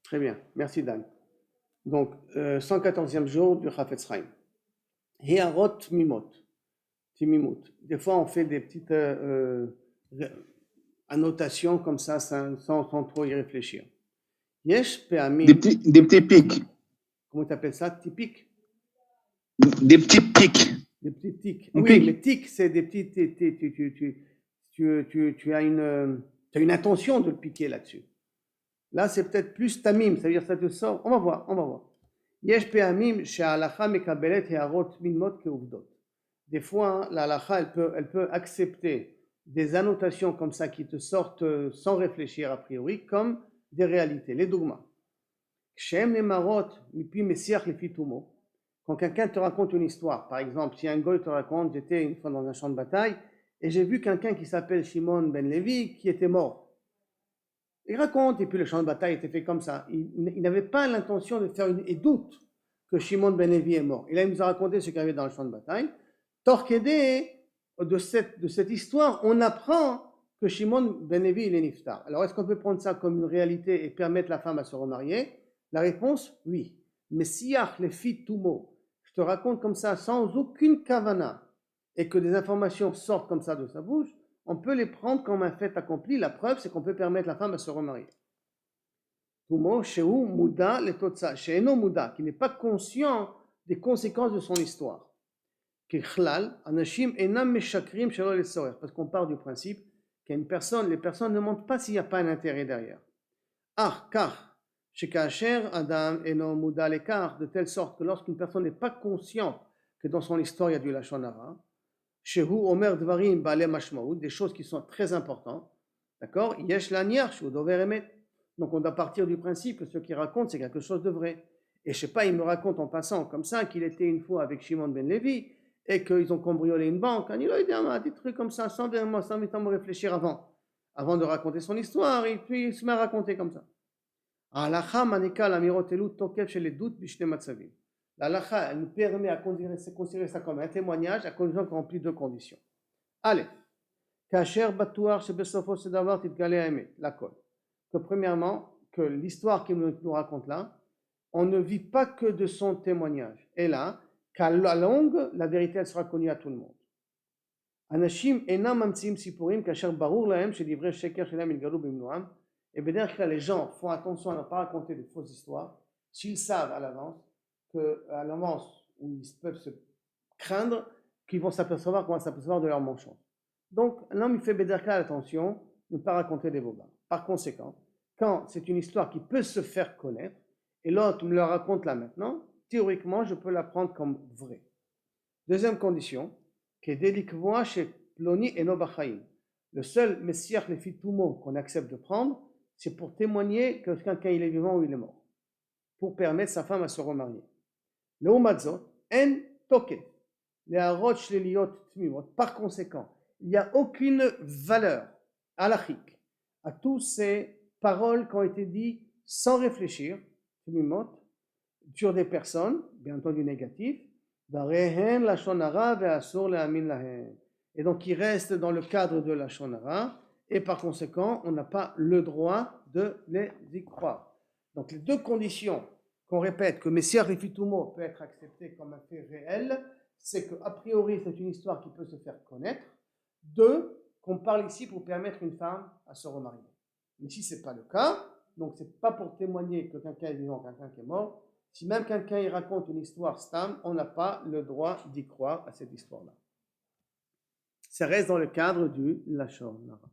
Très bien, merci Dan. Donc, 114e jour du Chafetz Chaim. Hiarot Mimot, Timimut. Des fois, on fait des petites annotations comme ça, sans trop y réfléchir. Yesh Des Pe'amim, petits pics. comment tu appelles ça? Typique? Des petits pics. Des petits tics. On Oui, pique. mais tics, c'est des petits. Tu as une intention de le piquer là-dessus. Là, c'est peut-être plus tamim, c'est-à-dire ça te sort. On va voir. Yesh pe'amim she'alacha mekabelet he'arot milmot ke'uvdot. Des fois, la halacha, elle peut accepter des annotations comme ça qui te sortent sans réfléchir a priori, comme des réalités. Les dogmas. Kshem nemarot mipi mesiach lefi tumo. Quand quelqu'un te raconte une histoire, par exemple, si un goy te raconte, j'étais une fois dans un champ de bataille et j'ai vu quelqu'un qui s'appelle Shimon ben Levi qui était mort. Il raconte, et puis le champ de bataille était fait comme ça. Il n'avait pas l'intention de faire et doute que Shimon ben Levi est mort. Et là, il nous a raconté ce qu'il y avait dans le champ de bataille. Torquédé, de cette histoire, on apprend que Shimon ben Levi, il est niftar. Alors, est-ce qu'on peut prendre ça comme une réalité et permettre la femme à se remarier? La réponse, oui. Mais siach les filles tumo, je te raconte comme ça sans aucune kavana, et que des informations sortent comme ça de sa bouche, on peut les prendre comme un fait accompli. La preuve, c'est qu'on peut permettre la femme à se remarier. Tumo, shehu muda le totsa, sheeno muda, qui n'est pas conscient des conséquences de son histoire. Kichlal, anashim enam meshakrim shelo lesorer, parce qu'on part du principe qu'une personne, les personnes ne montrent pas s'il n'y a pas un intérêt derrière. Ah, car Shekacher Adam eno muda lekar, de telle sorte que lorsqu'une personne n'est pas consciente que dans son histoire il y a du lashon hara, shehu omer dvarim bale mashmaout, des choses qui sont très importantes, d'accord? Yesh laniach shu dover emet. Donc on doit partir du principe que ce qu'il raconte c'est quelque chose de vrai. Et je sais pas, il me raconte en passant comme ça qu'il était une fois avec Shimon ben Levi et qu'ils ont cambriolé une banque. Il a dit des trucs comme ça sans vraiment réfléchir avant de raconter son histoire, et puis il se met à raconter comme ça. ההלכה מעניקה לאמירות אלו תוקף של עדות בשני מצבים. L'halakha, elle nous permet à considérer ça comme un témoignage à condition qu'on remplit deux conditions. Allez, כאשר בטוח שבסופו של דבר תתגלה האמת, l'akol. Que premièrement, que l'histoire qu'il nous raconte là, on ne vit pas que de son témoignage. Et là, qu'à la longue, la vérité elle sera connue à tout le monde. אנשים אינם ממציאים סיפורים כאשר ברור להם שדברי שקר שלהם יתגלו במלואם. Et bien que les gens font attention à ne pas raconter de fausses histoires, s'ils savent à l'avance où ils peuvent se craindre qu'ils vont s'apercevoir de leur mensonge. Donc l'homme il fait béderka attention de ne pas raconter des bobards. Par conséquent, quand c'est une histoire qui peut se faire connaître et l'autre me la raconte là maintenant, théoriquement je peux la prendre comme vraie. Deuxième condition, que chez Ploni et Nobachaim. Le seul messiach le fitumo qu'on accepte de prendre, c'est pour témoigner que quelqu'un il est vivant ou il est mort, pour permettre sa femme à se remarier. Par conséquent, il n'y a aucune valeur halachique à toutes ces paroles qui ont été dites sans réfléchir sur des personnes, bien entendu négatives, et donc il reste dans le cadre de la lashon hara, et par conséquent on n'a pas le droit de les y croire. Donc les deux conditions qu'on répète que Messiah Refitumo peut être accepté comme un fait réel, c'est qu'a priori c'est une histoire qui peut se faire connaître. Deux, qu'on parle ici pour permettre une femme à se remarier. Mais si ce n'est pas le cas, donc c'est pas pour témoigner que quelqu'un est vivant, quelqu'un qui est mort. Si même quelqu'un il raconte une histoire stam, on n'a pas le droit d'y croire à cette histoire-là. Ça reste dans le cadre du lashon hara.